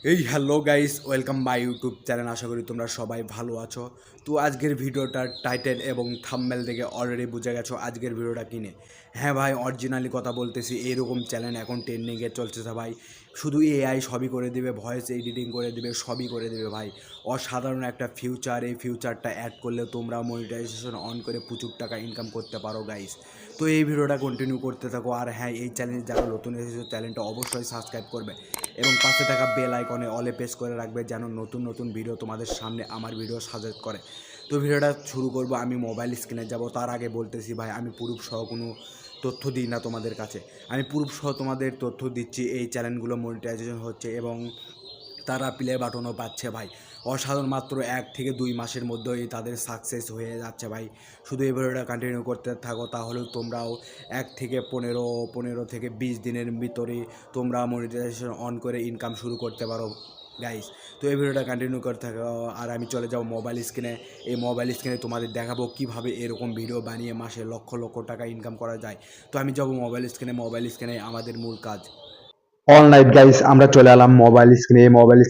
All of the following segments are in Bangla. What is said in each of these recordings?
এই hello guys, welcome my YouTube channel. আশা করি তোমরা সবাই ভালো আছো। তো আজকের ভিডিওটার টাইটেল এবং থাম্বনেল থেকে অলরেডি বুঝে গেছো আজকের ভিডিওটা কিনে। হ্যাঁ ভাই, অরিজিনালি কথা বলতেছি, এইরকম চ্যানেল এখন ট্রেন্ডিংয়ে চলতেছে ভাই। শুধু এআই সবই করে দিবে, ভয়েস এডিটিং করে দিবে, সবই করে দিবে ভাই। অসাধারণ একটা ফিউচার, এই ফিউচারটা অ্যাড করলে তোমরা মনিটাইজেশন অন করে প্রচুর টাকা ইনকাম করতে পারো গাইস। তো এই ভিডিওটা কন্টিনিউ করতে থাকো। আর হ্যাঁ, এই চ্যানেল যারা নতুন এসেছে চ্যানেলটা অবশ্যই সাবস্ক্রাইব করবে এবং পাশে থাকা বেল আইকনে অলে প্রেস করে রাখবে যেন নতুন নতুন ভিডিও তোমাদের সামনে আমার ভিডিও সাজেস্ট করে। তো ভিডিওটা শুরু করব, আমি মোবাইল স্ক্রিনে যাব। তার আগে বলতেছি ভাই, আমি প্রুফ সহ কোনো তথ্য দিই না তোমাদের কাছে। আমি প্রুফ সহ তোমাদের তথ্য দিচ্ছি এই চ্যানেলগুলো মনিটাইজেশন হচ্ছে এবং তারা প্লে বাটনও পাচ্ছে ভাই। অসাধারণ, মাত্র 1 থেকে 2 মাসের মধ্যেই তাদের সাকসেস হয়ে যাচ্ছে ভাই। শুধু এই ভিডিওটা কন্টিনিউ করতে থাকো, তাহলেও তোমরাও 1 থেকে 15 থেকে 20 দিনের ভিতরে তোমরা মনিটাইজেশন অন করে ইনকাম শুরু করতে পারো গাইস। তো এই ভিডিওটা কন্টিনিউ করতে থাকো আর আমি চলে যাবো মোবাইল স্ক্রিনে। এই মোবাইল স্ক্রিনে তোমাদের দেখাবো কীভাবে এরকম ভিডিও বানিয়ে মাসে লক্ষ লক্ষ টাকা ইনকাম করা যায়। তো আমি যাবো মোবাইল স্ক্রিনে আমাদের মূল কাজ। অলরাইট গাইস, আমরা চলে এলাম মোবাইল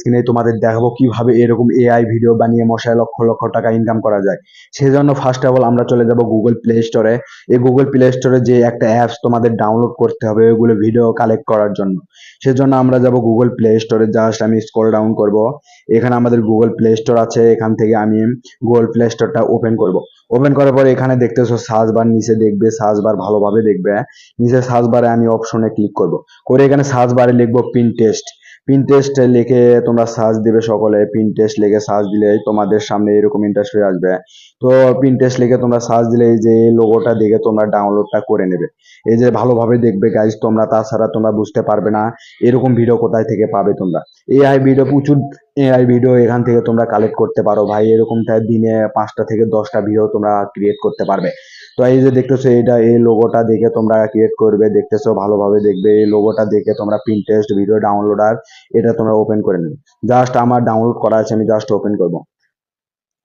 স্ক্রিনে তোমাদের দেখাবো কিভাবে এরকম এআই ভিডিও বানিয়ে মশায় লক্ষ লক্ষ টাকা ইনকাম করা যায়। সেজন্য ফার্স্ট অফ অল আমরা চলে যাব গুগল প্লে স্টোরে। এই গুগল প্লে স্টোরে যে একটা অ্যাপস তোমাদের ডাউনলোড করতে হবে ওইগুলো ভিডিও কালেক্ট করার জন্য। সেজন্য আমরা যাব গুগল প্লে স্টোরে। জাস্ট আমি স্ক্রল ডাউন করব, এখানে আমাদের গুগল প্লে স্টোর আছে। এখান থেকে আমি গুগল প্লে স্টোরটা ওপেন করব। ওপেন করার পরে এখানে দেখতেছো সার্চ বার, নিচে দেখবে সার্চ বার, ভালোভাবে দেখবে। নিচে সার্চ বারে আমি অপশনে ক্লিক করব। করে এখানে সার্চ বারে লিখবো পিনটেস্ট। পিনটেস্ট লিখে তোমরা সার্চ দিবে সকলে। পিনটেস্ট লিখে সার্চ দিলে তোমাদের সামনে এরকম ইন্টারফেস আসবে। তো পিনটেস্ট লিখে তোমরা সার্চ দিলে এই যে লোগোটা দেখে তোমরা ডাউনলোডটা করে নেবে। এই যে ভালোভাবে দেখবে গাইজ তোমরা, তাছাড়া তোমরা বুঝতে পারবে না এরকম ভিডিও কোথায় থেকে পাবে তোমরা। এআই ভিডিও প্রচুর, এআই ভিডিও এখান থেকে তোমরা কালেক্ট করতে পারো ভাই। এরকম দিনে 5টা থেকে 10টা ভিডিও তোমরা ক্রিয়েট করতে পারবে। তো এই যে দেখতেছো, এটা এই লোগোটা দেখে তোমরা ক্রিয়েট করবে। দেখতেছো, ভালোভাবে দেখবে। এই লোগোটা দেখে তোমরা পিনটেস্ট ভিডিও ডাউনলোডার এটা তোমরা ওপেন করে নেবে। জাস্ট আমার ডাউনলোড করা আছে, আমি জাস্ট ওপেন করব।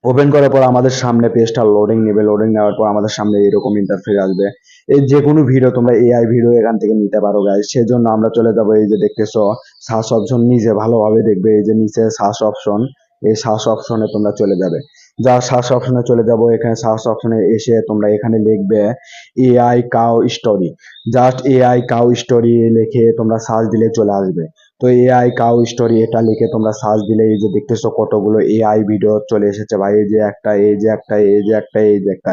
ওপেন করার পর আমাদের সামনে পেজটা লোডিং নেবে। লোডিং নেওয়ার পর আমাদের সামনে এরকম ইন্টারফেস আসবে। এই যে কোনো ভিডিও তোমরা এআই ভিডিও এখান থেকে নিতে পারো গাইজ। সেজন্য আমরা চলে যাবো, এই যে দেখতেছো সার্চ অপশন, নিচে ভালোভাবে দেখবে। এই যে নিচে সার্চ অপশন, এই সার্চ অপশনে তোমরা চলে যাবে। যা সার্চ অপশনে চলে যাব, এখানে সার্চ অপশনে এসে তোমরা এখানে লিখবে AI cow story. Just AI cow story লিখে তোমরা সার্চ দিলে চলে আসবে। তো এআই কাউ স্টোরি এটা লিখে তোমরা সার্চ দিলে এই যে দেখতেছো কতগুলো এআই ভিডিও চলে এসেছে ভাই। এই যে একটা, এই যে একটা, এই যে একটা, এই যে একটা।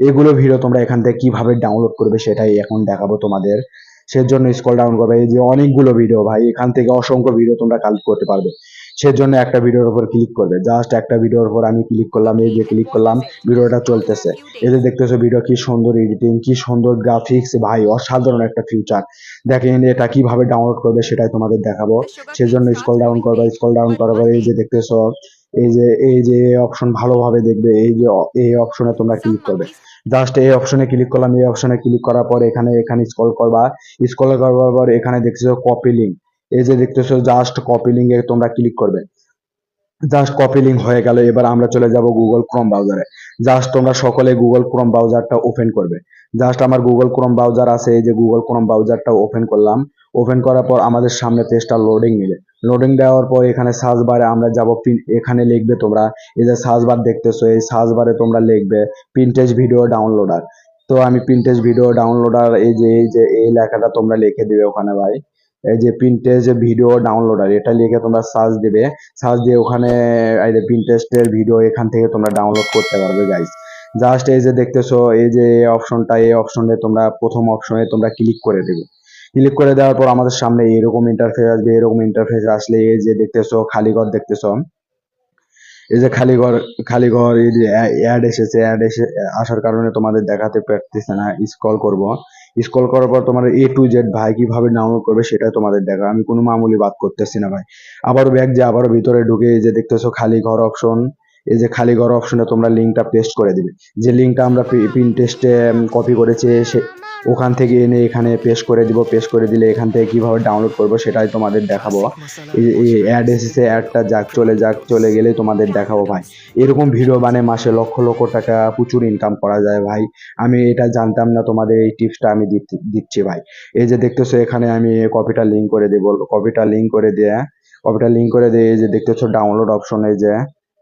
এগুলো ভিডিও তোমরা এখান থেকে কিভাবে ডাউনলোড করবে সেটাই এখন দেখাবো তোমাদের। সেজন্য স্ক্রল ডাউন করবে। এই যে অনেকগুলো ভিডিও ভাই, এখান থেকে অসংখ্য ভিডিও তোমরা কালেক্ট করতে পারবে। সেজন্য একটা ভিডিওর উপর ক্লিক করবে। জাস্ট একটা ভিডিওর উপর আমি ক্লিক করলাম। এই যে ক্লিক করলাম, ভিডিওটা চলতেছে। এই যে দেখতেছো ভিডিও কি সুন্দর এডিটিং, কি সুন্দর গ্রাফিক্স ভাই, অসাধারণ একটা ফিউচার। দেখেন এটা কিভাবে ডাউনলোড করবে সেটাই তোমাদের দেখাবো। সেজন্য স্ক্রল ডাউন করবে। স্ক্রল ডাউন করার পরে এই যে দেখতেছো, এই যে অপশন, ভালোভাবে দেখবে। এই যে এই অপশনে তোমরা ক্লিক করবে। জাস্ট এই অপশনে ক্লিক করলাম। এই অপশনে ক্লিক করার পর এখানে এখানে স্ক্রল করবা। স্ক্রল করার পর এখানে দেখতেছো কপি লিঙ্ক। এই যে দেখতেছো জাস্ট কপি লিঙ্কে তোমরা ক্লিক করবে। জাস্ট কপি লিঙ্ক হয়ে গেল। এবার আমরা চলে যাব গুগল ক্রোম ব্রাউজারে। জাস্ট তোমরা সকলে গুগল ক্রোম ব্রাউজারটা ওপেন করবে। জাস্ট আমার গুগল ক্রোম ব্রাউজার আছে, এই যে গুগল ক্রোম ব্রাউজারটা ওপেন করলাম। ওপেন করার পর আমাদের সামনে পেজটা লোডিং নেবে। লোডিং দেওয়ার পর এখানে সার্চ বারে আমরা যাব। এখানে লিখবে তোমরা, এই যে সার্চ বার দেখতেছো, এই সার্চ বারে তোমরা লিখবে পিনটেস্ট ভিডিও ডাউনলোডার। তো আমি পিনটেস্ট ভিডিও ডাউনলোডার, এই যে এই লেখাটা তোমরা লিখে দিবে ওখানে ভাই। এই যে পিনটেস্ট ভিডিও ডাউনলোডার এটা লিখে তোমরা সার্চ দিবে। সার্চ দিয়ে ওখানে এই যে পিন্টারেস্টের ভিডিও এখান থেকে তোমরা ডাউনলোড করতে পারবে গাইস। জাস্ট এই যে দেখতেছো, এই যে অপশনটা, এই অপশনে তোমরা প্রথম অপশনে তোমরা ক্লিক করে দেবে। ক্লিক করে দেওয়ার পর আমাদের সামনে এরকম ইন্টারফেস আসবে। এরকম ইন্টারফেস আসলে এই যে দেখতেছো খালি ঘর দেখতেছো। এই যে খালি ঘর, এই যে অ্যাড এসেছে। অ্যাড এসে আসার কারণে তোমাদের দেখাতে পারতেছে না। স্ক্রল করব। স্ক্রল করার পর তোমার A to Z ভাই কিভাবে ডাউনলোড করবে সেটা তোমাদের দেখা। আমি কোনো মামুলি বাদ করতেছি না ভাই। আবারও ব্যাক যে আবারও ভিতরে ঢুকে এই যে দেখতেছো খালি ঘর অপশন। এই যে খালি ঘর অপশনে তোমরা লিঙ্কটা পেস্ট করে দিবে। যে লিঙ্কটা আমরা পিনটেস্টে কপি করেছি সে ওখান থেকে এনে এখানে পেস্ট করে দিব। পেস্ট করে দিলে এখান থেকে কিভাবে ডাউনলোড করবো সেটাই তোমাদের দেখাবো। এই অ্যাড এসেছে, অ্যাডটা যাক, চলে গেলে তোমাদের দেখাবো ভাই। এরকম ভিডিও বানিয়ে মাসে লক্ষ লক্ষ টাকা প্রচুর ইনকাম করা যায় ভাই। আমি এটা জানতাম না, তোমাদের এই টিপসটা আমি দিচ্ছি ভাই। এই যে দেখতেছো এখানে আমি কপিটা লিঙ্ক করে দেবো। কপিটা লিঙ্ক করে দিয়ে কপিটা লিঙ্ক করে দিয়ে এই যে দেখতেছো ডাউনলোড অপশন, এই যে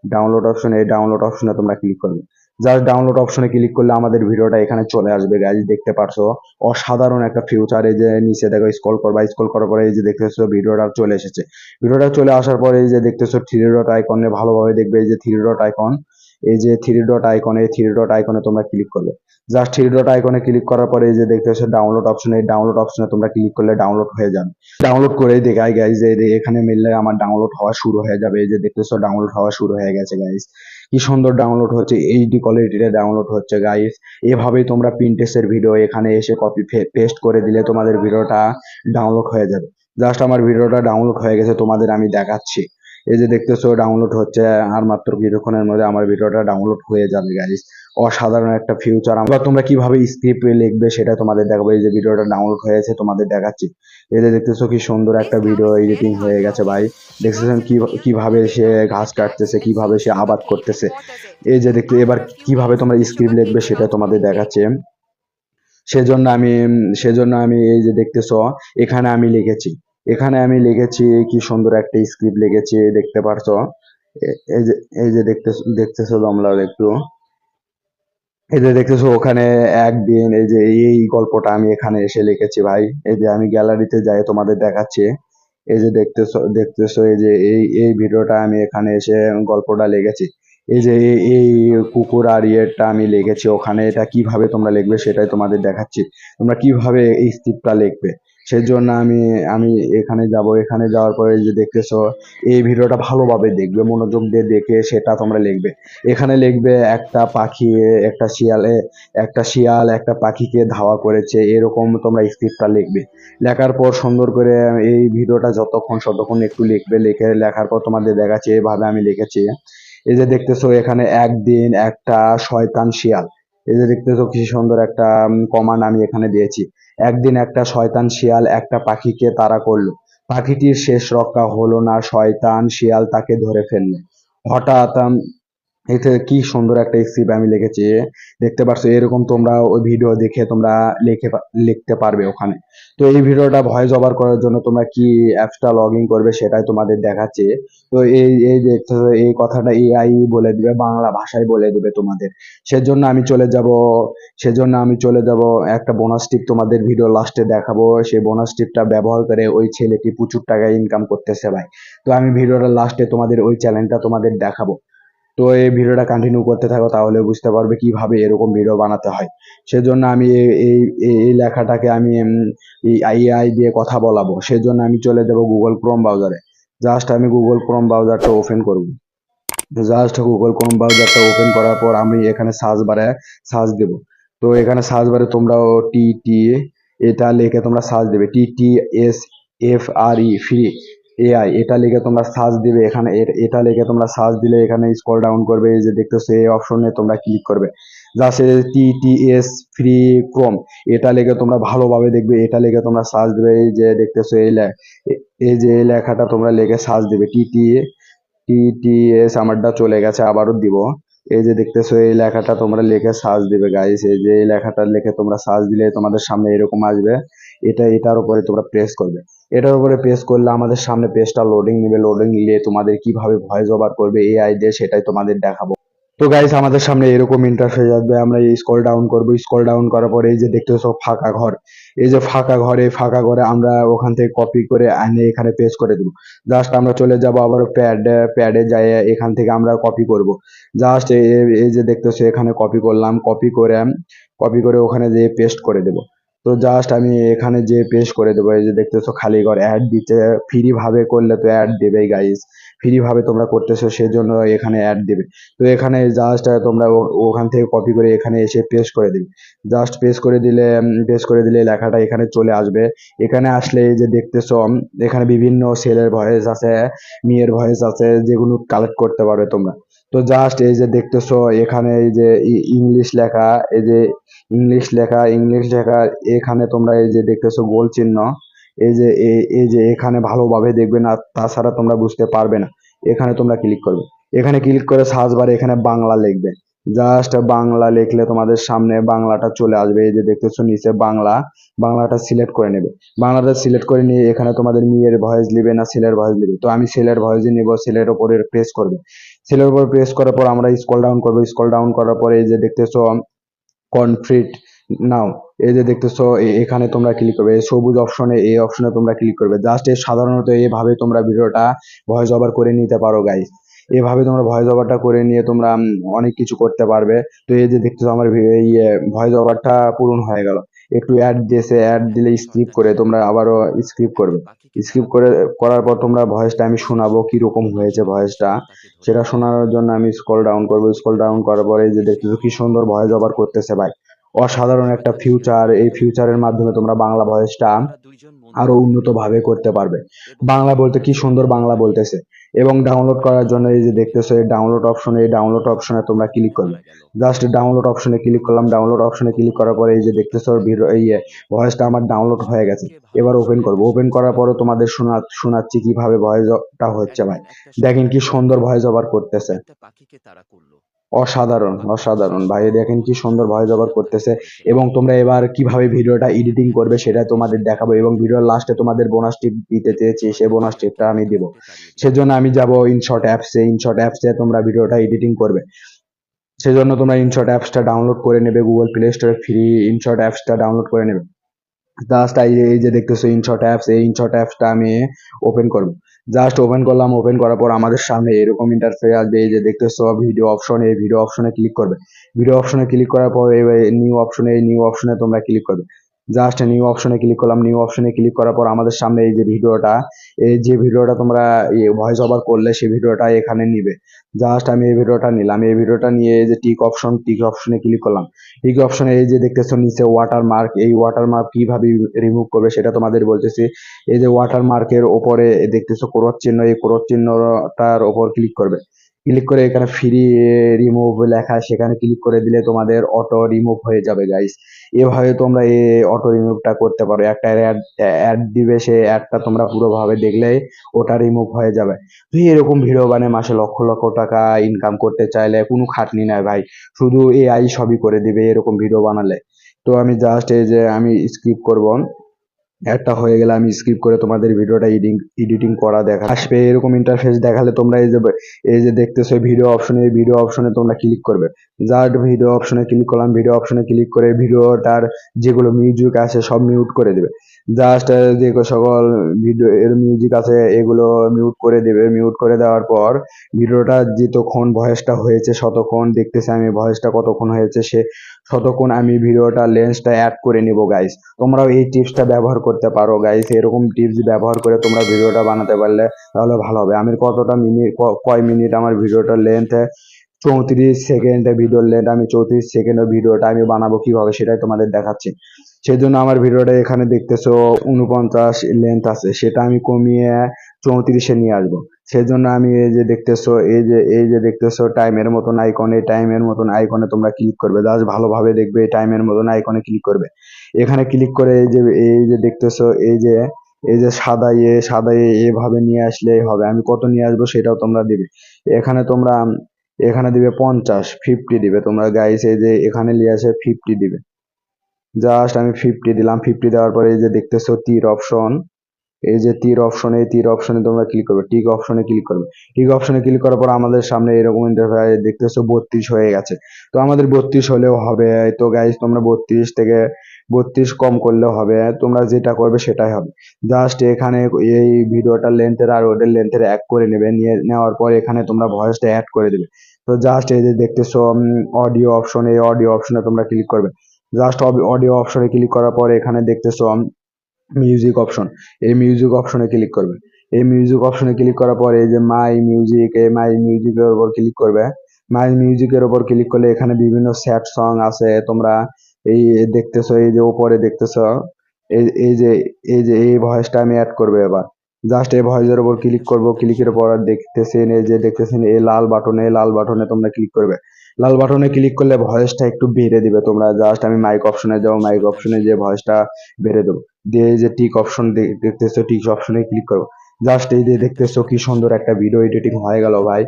ডাউনলোড অপশন, এই ডাউনলোড অপশনে তোমরা ক্লিক করবে। জাস্ট ডাউনলোড অপশনে ক্লিক করলে আমাদের ভিডিওটা এখানে চলে আসবে গাইজ, দেখতে পারছো অসাধারণ একটা ফিউচার। এই যে নিচে দেখো স্ক্রল করবা, স্ক্রল করার পরে এই যে দেখতেছো ভিডিওটা চলে এসেছে। ভিডিওটা চলে আসার পরে এই যে দেখতেছো থ্রি ডট আইকনে ভালোভাবে দেখবে, এই যে থ্রি ডট আইকন, এই যে থ্রি ডট আইকন, এই থ্রি ডট আইকনে তোমরা ক্লিক করবে। জাস্ট থ্রি ডট আইকনে ক্লিক করার পরে এই যে দেখতেছো ডাউনলোড অপশনে, এই ডাউনলোড অপশনে তোমরা ক্লিক করলে ডাউনলোড হয়ে যাবে। ডাউনলোড করেই দেখাই গাইজ, এই যে এখানে মিললে আমার ডাউনলোড হওয়া শুরু হয়ে যাবে। এই যে দেখতেছো ডাউনলোড হওয়া শুরু হয়ে গেছে গাইজ, কি সুন্দর ডাউনলোড হচ্ছে, এইচডি কোয়ালিটিতে ডাউনলোড হচ্ছে গাইজ। এভাবেই তোমরা পিন্টারেস্টের ভিডিও এখানে এসে কপি পেস্ট করে দিলে তোমাদের ভিডিওটা ডাউনলোড হয়ে যাবে। জাস্ট আমার ভিডিওটা ডাউনলোড হয়ে গেছে, তোমাদের আমি দেখাচ্ছি। এই যে দেখতেছো ডাউনলোড হচ্ছে, আর মাত্র কিছুক্ষণের মধ্যে আমার ভিডিওটা ডাউনলোড হয়ে যাবে গাইজ। অসাধারণ একটা ফিউচার। আমরা তোমরা কিভাবে স্ক্রিপ্ট লিখবে সেটা তোমাদের দেখাবো। এই যে ভিডিওটা ডাউনলোড হয়েছে তোমাদের দেখাচ্ছি। এই যে দেখতেছো কি সুন্দর একটা ভিডিও এডিটিং হয়ে গেছে ভাই। দেখতেছেন কিভাবে সে ঘাস কাটতেছে, কিভাবে সে আবাদ করতেছে। এই যে দেখতে এবার কিভাবে তোমরা স্ক্রিপ্ট লিখবে সেটা তোমাদের দেখাচ্ছে। সেজন্য আমি এই যে দেখতেছো এখানে আমি লিখেছি, এখানে আমি লিখেছি কি সুন্দর একটা স্ক্রিপ্ট লিখেছি, দেখতে পারছো। এই যে দেখতেছো তোমরা একটু, এই যে দেখতেছো ওখানে একদিন, এই যে এই গল্পটা আমি এখানে এসে লিখেছি ভাই। এই যে আমি গ্যালারিতে যাই তোমাদের দেখাচ্ছি। এই যে দেখতেছো এই যে এই ভিডিওটা আমি এখানে এসে গল্পটা লিখেছি। এই যে এই কুকুর আর ইয়েটা আমি লিখেছি ওখানে। এটা কিভাবে তোমরা লিখবে সেটাই তোমাদের দেখাচ্ছি, তোমরা কিভাবে এই স্ক্রিপ্টটা লিখবে। সেজন্য আমি আমি এখানে যাব, এখানে যাওয়ার পরে যে দেখতেছো এই ভিডিওটা ভালোভাবে দেখবে, মনোযোগ দিয়ে দেখে সেটা তোমরা লিখবে। এখানে লিখবে একটা পাখি, একটা শিয়াল একটা পাখিকে ধাওয়া করেছে, এরকম তোমরা স্ক্রিপ্টটা লিখবে। লেখার পর সুন্দর করে এই ভিডিওটা যতক্ষণ একটু লিখবে, লিখে লেখার পর তোমাদের দেখাচ্ছি এভাবে আমি লিখেছি। এই যে দেখতেছো এখানে একদিন একটা শয়তান শিয়াল, এই যে দেখতেছো কি সুন্দর একটা কমান্ড আমি এখানে দিয়েছি। একদিন একটা শয়তান শিয়াল একটা পাখিকে তাড়া করলো, পাখিটির শেষ রক্ষা হলো না, শয়তান শিয়াল তাকে ধরে ফেললো। হঠাৎ এতে কি সুন্দর একটা স্ক্রিপ্ট আমি লিখেছি, দেখতে পারছো। এরকম তোমরা ওই ভিডিও দেখে তোমরা লিখতে পারবে ওখানে। তো এই ভিডিওটা ভয়েস ওভার করার জন্য তোমরা কি অ্যাপসটা লগ ইন করবে সেটাই তোমাদের দেখাচ্ছে। তো এই দেখতে এই কথাটা এআই বলে দিবে, বাংলা ভাষায় বলে দিবে তোমাদের। সেজন্য আমি চলে যাব সেজন্য আমি চলে যাব একটা বোনাস টিপ তোমাদের ভিডিও লাস্টে দেখাবো। সেই বোনাস টিপটা ব্যবহার করে ওই ছেলেটি প্রচুর টাকা ইনকাম করতেছে ভাই। তো আমি ভিডিওটা লাস্টে তোমাদের ওই চ্যানেলটা তোমাদের দেখাবো। তো এই ভিডিওটা কন্টিনিউ করতে থাকো, তাহলে বুঝতে পারবে কিভাবে এরকম ভিডিও বানাতে হয়। সেজন্য আমি এই লেখাটাকে আমি এই এআই দিয়ে কথা বলাবো। সেজন্য আমি চলে যাব গুগল ক্রোম ব্রাউজারে। জাস্ট আমি গুগল ক্রোম ব্রাউজারটা ওপেন করব। জাস্ট গুগল ক্রোম ব্রাউজারটা ওপেন করার পর আমি এখানে সার্চ বারে সার্চ দেব। তো এখানে সার্চ বারে তোমরাও টি এটা লিখে তোমরা সার্চ দেবে, TTSFRE ফ্রি এআই এটা লিখে তোমরা সার্চ দিবে। এখানে এটা লিখে তোমরা সার্চ দিলে এখানে স্ক্রল ডাউন করবে, এই যে দেখতেছো এই অপশনে তোমরা ক্লিক করবে। জাস্ট TTS ফ্রি ক্রোম এটা লিখে তোমরা ভালোভাবে দেখবে, এটা লিখে তোমরা সার্চ দিবে। এই যে দেখতেছো এই যে এই লেখাটা তোমরা লিখে সার্চ দিবে, TTS আমারটা চলে গেছে, আবারও দিব। এই যে দেখতেছো এই লেখাটা তোমরা লিখে সার্চ দিবে গাইস। এই যে এই লেখাটা লিখে তোমরা সার্চ দিলে তোমাদের সামনে এরকম আসবে। এটার উপরে তোমরা প্রেস করবে। এটার উপরে প্রেস করলে আমাদের সামনে পেজটা লোডিং নিবে। লোডিং নিলে তোমাদের কিভাবে ভয়েস ওভার করবে এআই দিয়ে সেটাই তোমাদের দেখাবো। তো গাইস আমাদের সামনে এরকম ইন্টারফেস আসবে। আমরা এই স্ক্রল ডাউন করব, স্ক্রল ডাউন করার পরে এই যে দেখতেছো ফাঁকা ঘর, এই যে ফাঁকা ঘরে আমরা ওখান থেকে কপি করে আনে এখানে পেস্ট করে দেবো। জাস্ট আমরা চলে যাব আবার প্যাডে যাই, এখান থেকে আমরা কপি করব। জাস্ট এই যে দেখতেছো এখানে কপি করে ওখানে যেয়ে পেস্ট করে দেবো। তো জাস্ট আমি এখানে যে পেস্ট করে দেবো। এই যে দেখতেছো খালি ঘর অ্যাড দিচ্ছে, ফ্রি ভাবে করলে তো অ্যাড দেবেই গাইস। ফ্রি ভাবে তোমরা করতেছো সেজন্য এখানে অ্যাড দেবে। তো এখানে জাস্ট তোমরা ওখান থেকে কপি করে এখানে এসে পেস্ট করে দিবে। জাস্ট পেস্ট করে দিলে লেখাটা এখানে চলে আসবে। এখানে আসলে এই যে দেখতেছো এখানে বিভিন্ন ছেলের ভয়েস আছে, মেয়ের ভয়েস আছে, যেগুলো কালেক্ট করতে পারবে তোমরা। তো জাস্ট এই যে দেখতেছো এখানে এই যে ইংলিশ লেখা, ইংলিশ লেখা এখানে তোমরা এই যে দেখতেছো গোল চিহ্ন, এই যে এখানে ভালোভাবে দেখবে না, তাছাড়া তোমরা বুঝতে পারবে না। এখানে তোমরা ক্লিক করবে, এখানে ক্লিক করে সার্চ বারে এখানে বাংলা লিখবে। জাস্ট বাংলা লিখলে তোমাদের সামনে বাংলাটা চলে আসবে। এই যে দেখতেছো নিচে বাংলাটা সিলেক্ট করে নেবে। বাংলাটা সিলেক্ট করে নিয়ে এখানে তোমাদের মেয়ের ভয়েস দিবে না ছেলের ভয়েস দিবে, তো আমি ছেলের ভয়েসই নিব। ছেলের উপরে প্রেস করবে। ছেলের উপর প্রেস করার পর আমরা স্ক্রল ডাউন করবো। স্ক্রল ডাউন করার পরে এই যে দেখতেছো কনফ্লিক্ট নাও, এই যে দেখতেছো এখানে তোমরা ক্লিক করবে। এই সবুজ অপশনে, এই অপশনে তোমরা ক্লিক করবে। জাস্ট সাধারণত এইভাবে তোমরা ভিডিওটা ভয়েস ওভার করে নিতে পারো গাইস। এভাবে তোমরা ভয়েস ওভারটা করে নিয়ে তোমরা অনেক কিছু করতে পারবে। তো এই যে দেখতেছো আমার এই ভয়েস ওভারটা পূরণ হয়ে গেল। একটু অ্যাড দিয়েছে, অ্যাড দিলে স্কিপ করে তোমরা আবারও স্কিপ করবে। স্কিপ করে করার পর তোমরা ভয়েসটা আমি শোনাবো কিরকম হয়েছে ভয়েসটা, সেটা শোনানোর জন্য আমি স্ক্রল ডাউন করবো। স্ক্রল ডাউন করার পরে এই যে দেখতেছো কি সুন্দর ভয়েস ওভার করতেছে ভাই। অসাধারণ একটা ফিউচার। এই ফিউচারের মাধ্যমে তোমরা বাংলা ভয়েসটা আরো উন্নত ভাবে করতে পারবে। বাংলা বলতে কি সুন্দর বাংলা বলতেছে। এবং ডাউনলোড করার জন্য এই যে দেখতেছো এই ডাউনলোড অপশনে, এই ডাউনলোড অপশনে তোমরা ক্লিক করবে। জাস্ট ডাউনলোড অপশনে ক্লিক করলাম। ডাউনলোড অপশনে ক্লিক করার পরে এই যে দেখতেছো ভিডিও এই ভয়েসটা আমার ডাউনলোড হয়ে গেছে। এবার ওপেন করবো। ওপেন করার পরে তোমাদের শোনাচ্ছি কিভাবে ভয়েসটা হচ্ছে ভাই। দেখেন কি সুন্দর ভয়েস ওভার করতেছে। অসাধারণ, অসাধারণ ভাই, দেখেন কি সুন্দর ভয়েস ওভার করতেছে। এবং তোমরা এবার কিভাবে ভিডিওটা এডিটিং করবে সেটা তোমাদের দেখাবো, এবং ভিডিওর লাস্টে তোমাদের বোনাস টিপ দিতে চেয়েছি, সেই বোনাস টিপটা আমি দিব। সেজন্য আমি যাব ইনশট অ্যাপসে। ইনশট অ্যাপসে তোমরা ভিডিওটা এডিটিং করবে, সেজন্য তোমরা ইনশট অ্যাপসটা ডাউনলোড করে নেবে। গুগল প্লে স্টোরে ফ্রি ইনশট অ্যাপসটা ডাউনলোড করে নেবে। জাস্ট এই যে দেখতেছো ইনশট অ্যাপস, এই ইনশট অ্যাপসটা আমি ওপেন করব। জাস্ট ওপেন করলাম। ওপেন করার পর আমাদের সামনে এরকম ইন্টারফেস আসবে। এই যে দেখতেছো ভিডিও অপশন, এই ভিডিও অপশনে ক্লিক করবে। ভিডিও অপশনে ক্লিক করার পর এবার নিউ অপশনে, এই নিউ অপশনে তোমরা ক্লিক করবে। জাস্ট নিউ অপশনে ক্লিক করলাম। নিউ অপশনে ক্লিক করার পর আমাদের সামনে এই যে ভিডিওটা, এই যে ভিডিওটা তোমরা ভয়েস ওভার করলে সেই ভিডিওটা এখানে নিবে। জাস্ট আমি এই ভিডিওটা নিলাম। এই ভিডিওটা নিয়ে এই যে টিক অপশন, টিক অপশনে ক্লিক করলাম। টিক অপশনে এই যে দেখতেছো নিচে ওয়াটারমার্ক, এই ওয়াটারমার্ক কিভাবে রিমুভ করবে সেটা তোমাদের বলতেছি। এই যে ওয়াটারমার্কের ওপরে দেখতেছো ক্রস চিহ্ন, এই ক্রস চিহ্নটার ওপর ক্লিক করবে। ক্লিক করে এখানে ফ্রি রিমুভ লেখা, সেখানে ক্লিক করে দিলে তোমাদের অটো রিমুভ হয়ে যাবে গাইস। এভাবে তোমরা এই অটো রিমুভটা করতে পারো। একটা অ্যাড দিবে, সেই অ্যাডটা তোমরা পুরোভাবে দেখলেই ওটা রিমুভ হয়ে যাবে। তো এরকম ভিডিও বানিয়ে মাসে লক্ষ লক্ষ টাকা ইনকাম করতে চাইলে কোনো খাটনি নাই ভাই, শুধু এআই সবই করে দিবে এরকম ভিডিও বানালে। তো আমি জাস্ট এই যে আমি স্কিপ করব। একটা হয়ে গেলে আমি স্কিপ করে তোমাদের ভিডিওটা এডিটিং করা দেখা আসবে। এরকম ইন্টারফেস দেখালে তোমরা এই যে দেখতেছো ভিডিও অপশনে, এই ভিডিও অপশনে তোমরা ক্লিক করবে। জাস্ট ভিডিও অপশনে ক্লিক করলাম। ভিডিও অপশনে ক্লিক করে ভিডিওটার যেগুলো মিউজিক আছে সব মিউট করে দেবে। জাস্ট যে সকল ভিডিও এর মিউজিক আছে এগুলো মিউট করে দেবে। মিউট করে দেওয়ার পর ভিডিওটা যতক্ষণ ভয়েসটা হয়েছে ততক্ষণ দেখতেছি আমি ভয়েসটা কতক্ষণ হয়েছে, সে ততক্ষণ আমি ভিডিওটা লেন্সটা অ্যাড করে নিব গাইস। তোমরাও এই টিপসটা ব্যবহার করতে পারো গাইস। এরকম টিপস ব্যবহার করে তোমরা ভিডিওটা বানাতে পারলে তাহলে ভালো হবে। আমি কতটা মিনিট, কয় মিনিট আমার ভিডিওটার লেন্থ, 34 সেকেন্ড ভিডিওর লেন্থ। আমি 34 সেকেন্ডের ভিডিওটা আমি বানাবো কিভাবে সেটাই তোমাদের দেখাচ্ছি। সেজন্য আমার ভিডিওটা এখানে দেখতেছো 49 লেন্থ আছে, সেটা আমি কমিয়ে 34-এ নিয়ে আসবো। সেজন্য আমি এই যে দেখতেছো টাইমের মতন আইকন, এই টাইমের মতন আইকনে তোমরা ক্লিক করবে। জাস্ট ভালোভাবে দেখবে, এই টাইমের মতন আইকনে ক্লিক করবে। এখানে ক্লিক করে এই যে দেখতেছো এই যে সাদা এভাবে নিয়ে আসলেই হবে। আমি কত নিয়ে আসবো সেটাও তোমরা দিবে। এখানে তোমরা এখানে দিবে 50 দিবে তোমরা গাইস। এই যে এখানে নিয়ে আসে 50 দিবে। জাস্ট আমি 50 দিলাম। 50 দেওয়ার পরে এই যে দেখতেছো তীর অপশন, এই যে তীর অপশনে, এই তীর অপশনে তোমরা ক্লিক করবে। টিক অপশনে ক্লিক করবে। টিক অপশনে ক্লিক করার পর আমাদের সামনে এরকম ইন্টারফেস দেখতেছো 32 হয়ে গেছে। তো আমাদের 32 হলেও হবে। তো গাইস তোমরা 32 থেকে 32 কম করলেও হবে, তোমরা যেটা করবে সেটাই হবে। জাস্ট এখানে এই ভিডিওটার লেন্থের আর ওদের লেন্থের এক করে নেবে। নিয়ে নেওয়ার পর এখানে তোমরা ভয়েসটা অ্যাড করে দেবে। তো জাস্ট এই যে দেখতেছো অডিও অপশন, এই অডিও অপশনে তোমরা ক্লিক করবে। জাস্ট অডিও অপশনে ক্লিক করার পর এখানে দেখতেছো মিউজিক অপশন, এই মিউজিক অপশনে ক্লিক করবে। এই মিউজিক অপশনে ক্লিক করার পর এই যে মাই মিউজিক, এই মাই মিউজিকের উপর ক্লিক করবে। মাই মিউজিকের উপর ক্লিক করলে এখানে বিভিন্ন স্যাড সং আছে। তোমরা এই দেখতেছো, এই যে উপরে দেখতেছো এই ভয়েসটা আমি অ্যাড করবে এবার। জাস্ট এই ভয়েসের উপর ক্লিক করব। ক্লিকের পর দেখতেছেন, এই যে দেখতেছেন এই লাল বাটনে, এই লাল বাটনে তোমরা ক্লিক করবে। লাল বাটনে ক্লিক করলে ভয়েসটা একটু বেড়ে দিবে তোমরা। জাস্ট আমি মাইক অপশনে যাও, মাইক অপশনে যে ভয়েসটা বেড়ে দেবো। দিয়ে এই যে টিক অপশন দেখতেছো, টিক অপশনে ক্লিক করবো। জাস্ট এই যে দেখতেছো কি সুন্দর একটা ভিডিও এডিটিং হয়ে গেল ভাই।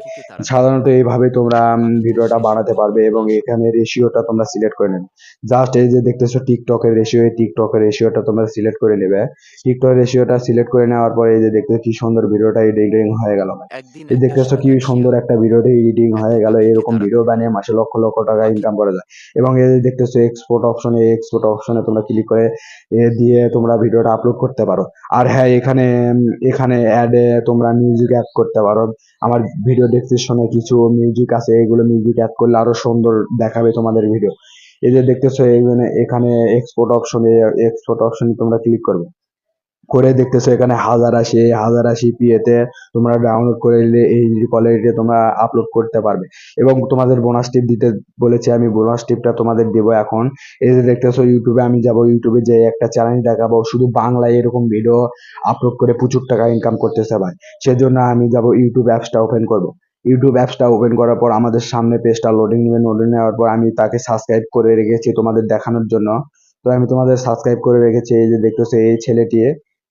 সাধারণত এইভাবে তোমরা ভিডিওটা বানাতে পারবে এবং এখানে রেশিওটা তোমরা সিলেক্ট করে নেবে। জাস্ট এই যে দেখতেছো টিকটকের রেশিও, এই টিকটকের রেশিওটা তোমরা সিলেক্ট করে নেবে। টিকটকের রেশিওটা সিলেক্ট করে নেওয়ার পরে এই যে দেখতেছো কি সুন্দর ভিডিওটা এডিটিং হয়ে গেল ভাই। এই দেখতেছো কি সুন্দর একটা ভিডিওটা এডিটিং হয়ে গেল। এরকম ভিডিও বানিয়ে মাসে লক্ষ লক্ষ টাকা ইনকাম করা যায়। এবং এই যে দেখতেছো এক্সপোর্ট অপশনে তোমরা ক্লিক করে দিয়ে তোমরা ভিডিওটা আপলোড করতে পারো। আর হ্যাঁ, এখানে এখানে অ্যাডে তোমরা মিউজিক অ্যাড করতে পারো। আমার ভিডিও ডেসক্রিপশনে কিছু মিউজিক আছে, এগুলো মিউজিক অ্যাড করলে আরো সুন্দর দেখাবে তোমাদের ভিডিও। এই যে দেখতেছো এখানে এক্সপোর্ট অপশনে তোমরা ক্লিক করবে, করে দেখতেছো এখানে 1080 পিএতে তোমরা ডাউনলোড করে নিলে এই কোয়ালিটিতে তোমরা আপলোড করতে পারবে। এবং তোমাদের বোনাস টিপ দিতে বলেছি, আমি বোনাস টিপটা তোমাদের দেবো এখন। এই যে দেখতেছো ইউটিউবে আমি যাব, ইউটিউবে যে একটা চ্যালেঞ্জ দেখাবো শুধু বাংলায় এরকম ভিডিও আপলোড করে প্রচুর টাকা ইনকাম করতেছে ভাই। সেজন্য আমি যাব ইউটিউব অ্যাপসটা ওপেন করব। ইউটিউব অ্যাপসটা ওপেন করার পর আমাদের সামনে পেজটা লোডিং নেবে, লোডিং নেওয়ার পর আমি তাকে সাবস্ক্রাইব করে রেখেছি তোমাদের দেখানোর জন্য। তো আমি তোমাদের সাবস্ক্রাইব করে রেখেছি। এই যে দেখতেছো এই ছেলেটি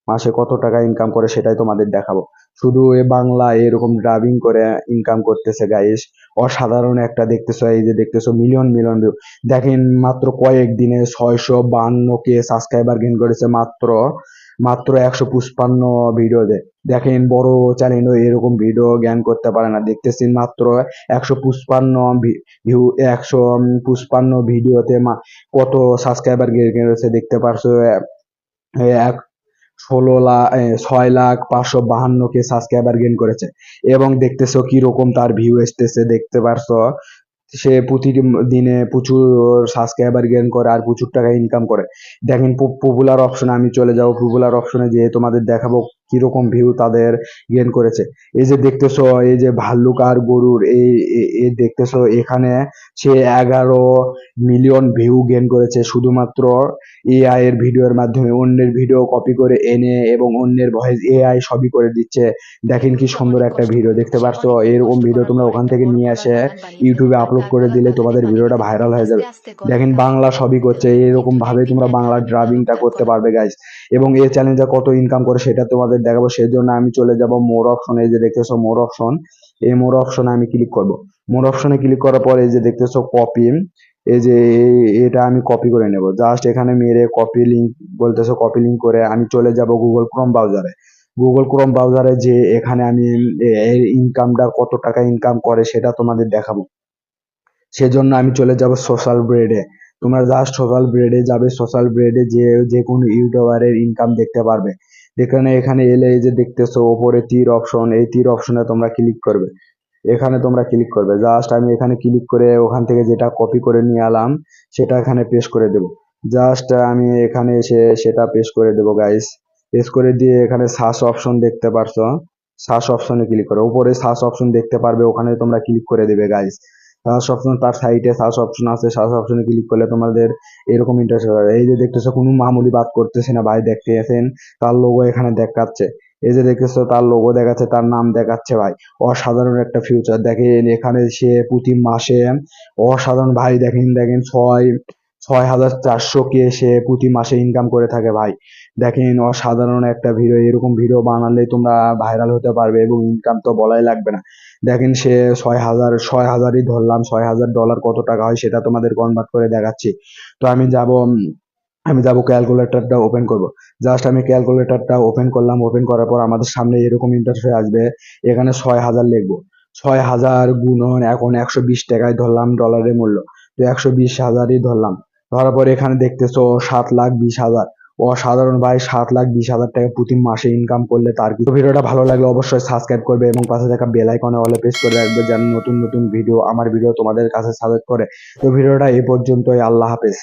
মাসে কত টাকা ইনকাম করে সেটাই তোমাদের দেখাবো। শুধু এ বাংলা এরকম ডাবিং করে ইনকাম করতেছে গাইস। অসাধারণ একটা দেখতেছো, এই যে দেখতেছো মিলিয়ন মিলিয়ন ভিউ। দেখেন মাত্র কয়েক দিনে 652 কে সাবস্ক্রাইবার গেইন করেছে, মাত্র মাত্র 155 ভিডিওতে। দেখেন বড় চ্যানেলও এরকম ভিডিও জ্ঞান করতে পারে না। দেখতেছেন মাত্র 155 ভিউ, 155 ভিডিওতে কত সাবস্ক্রাইবার গেইন করেছে দেখতে পারছো। এক 6,05,552 কে সাবস্ক্রাইবার গেইন করেছে। এবং দেখতেছো কি রকম তার ভিউ আসতেছে দেখতে পারছো। সে প্রতিদিন দিনে প্রচুর সাবস্ক্রাইবার গেইন করে আর প্রচুর টাকা ইনকাম করে। দেখেন পপুলার অপশনে আমি চলে যাবো, পপুলার অপশনে যেয়ে তোমাদের দেখাবো কিরকম ভিউ তাদের গেইন করেছে। এই যে দেখতেছো এই যে ভাল্লুক আর গরুর এই দেখতেছো এখানে সে 11 মিলিয়ন ভিউ গেইন করেছে শুধুমাত্র এআই এর ভিডিওর মাধ্যমে। অন্যের ভিডিও কপি করে এনে এবং অন্যের ভয়েস এআই সবই করে দিচ্ছে। দেখেন কি সুন্দর একটা ভিডিও দেখতে পারছো। এরকম ভিডিও তোমরা ওখান থেকে নিয়ে আসে ইউটিউবে আপলোড করে দিলে তোমাদের ভিডিওটা ভাইরাল হয়ে যাবে। দেখেন বাংলা সবই করছে, এরকম ভাবে তোমরা বাংলা ড্রাবিংটা করতে পারবে গাইস। এবং এই চ্যালেঞ্জে কত ইনকাম করে সেটা তোমাদের দেখাবো। সেই জন্য আমি চলে যাব মোর অপশনে। এই যে দেখতেছো মোর অপশন, এই মোর অপশনে আমি ক্লিক করব। মোর অপশনে ক্লিক করার পরে এই যে দেখতেছো কপি, এই যে এটা আমি কপি করে নেব। জাস্ট এখানে মেরে কপি লিঙ্ক বলতেছো, কপি লিঙ্ক করে আমি চলে যাব গুগল ক্রোম ব্রাউজারে। গুগল ক্রোম ব্রাউজারে যে এখানে আমি এর ইনকামটা কত টাকা ইনকাম করে সেটা তোমাদের দেখাবো। সেজন্য আমি চলে যাব সোশ্যাল ব্রেডে। তোমরা জাস্ট সোশ্যাল ব্রেডে যাবে, সোশ্যাল ব্রেডে যে যে কোনো ইউটিউবারের ইনকাম দেখতে পারবে। এখানে এলে এই যে দেখতেছো ওপরে তীর অপশন, এই তীর অপশনে তোমরা ক্লিক করবে। এখানে তোমরা ক্লিক করবে। জাস্ট আমি এখানে ক্লিক করে ওখান থেকে যেটা কপি করে নিয়ে এলাম সেটা এখানে পেস্ট করে দেব। জাস্ট আমি এখানে এসে সেটা পেস্ট করে দেবো গাইস। পেস্ট করে দিয়ে এখানে সার্চ অপশন দেখতে পারছো, সার্চ অপশনে ক্লিক করো। উপরে সার্চ অপশন দেখতে পারবে, ওখানে তোমরা ক্লিক করে দেবে গাইস। সার্চ অপশন, তার সাইডে সার্চ অপশন আছে, সার্চ অপশনে ক্লিক করলে তোমাদের এরকম ইন্টারেস্ট হবে। এই যে দেখতেছো কোনো মামুলি বাদ করতেছে না ভাই, দেখতে আছেন তার লোগো এখানে দেখাচ্ছে। এই যে দেখতেছো তার লোগো দেখাচ্ছে, তার নাম দেখাচ্ছে ভাই। অসাধারণ একটা ফিউচার। দেখেন এখানে সে প্রতি মাসে অসাধারণ ভাই, দেখেন দেখেন 6,400 কে সে প্রতি মাসে ইনকাম করে থাকে ভাই। দেখেন অসাধারণ একটা ভিডিও। এরকম ভিডিও বানালে তোমরা ভাইরাল হতে পারবে এবং ইনকাম তো বলাই লাগবে না। দেখেন সে 6,000ই ধরলাম, $6,000 কত টাকা হয় সেটা তোমাদের কনভার্ট করে দেখাচ্ছি। তো আমি যাব ক্যালকুলেটরটা ওপেন করব। জাস্ট আমি ক্যালকুলেটরটা ওপেন করলাম। ওপেন করার পর আমাদের সামনে এরকম ইন্টারফেস আসবে। এখানে 6,000 লিখবো। 6,000 গুণন এখন 120 টাকায় ধরলাম ডলারের মূল্য। তো 120,000ই ধরলাম। ধরার পর এখানে দেখতেছো 7,20,000। অসাধারণ ভাই, 7,20,000 টাকা প্রতি মাসে ইনকাম করলে তার কি। তো ভিডিওটা ভালো লাগলে অবশ্যই সাবস্ক্রাইব করবে এবং পাশে থাকা বেল আইকনে অলে প্রেস করে রাখবে যেন নতুন নতুন ভিডিও, আমার ভিডিও তোমাদের কাছে সাজেস্ট করে। তো ভিডিওটা এই পর্যন্তই। আল্লাহ হাফেজ।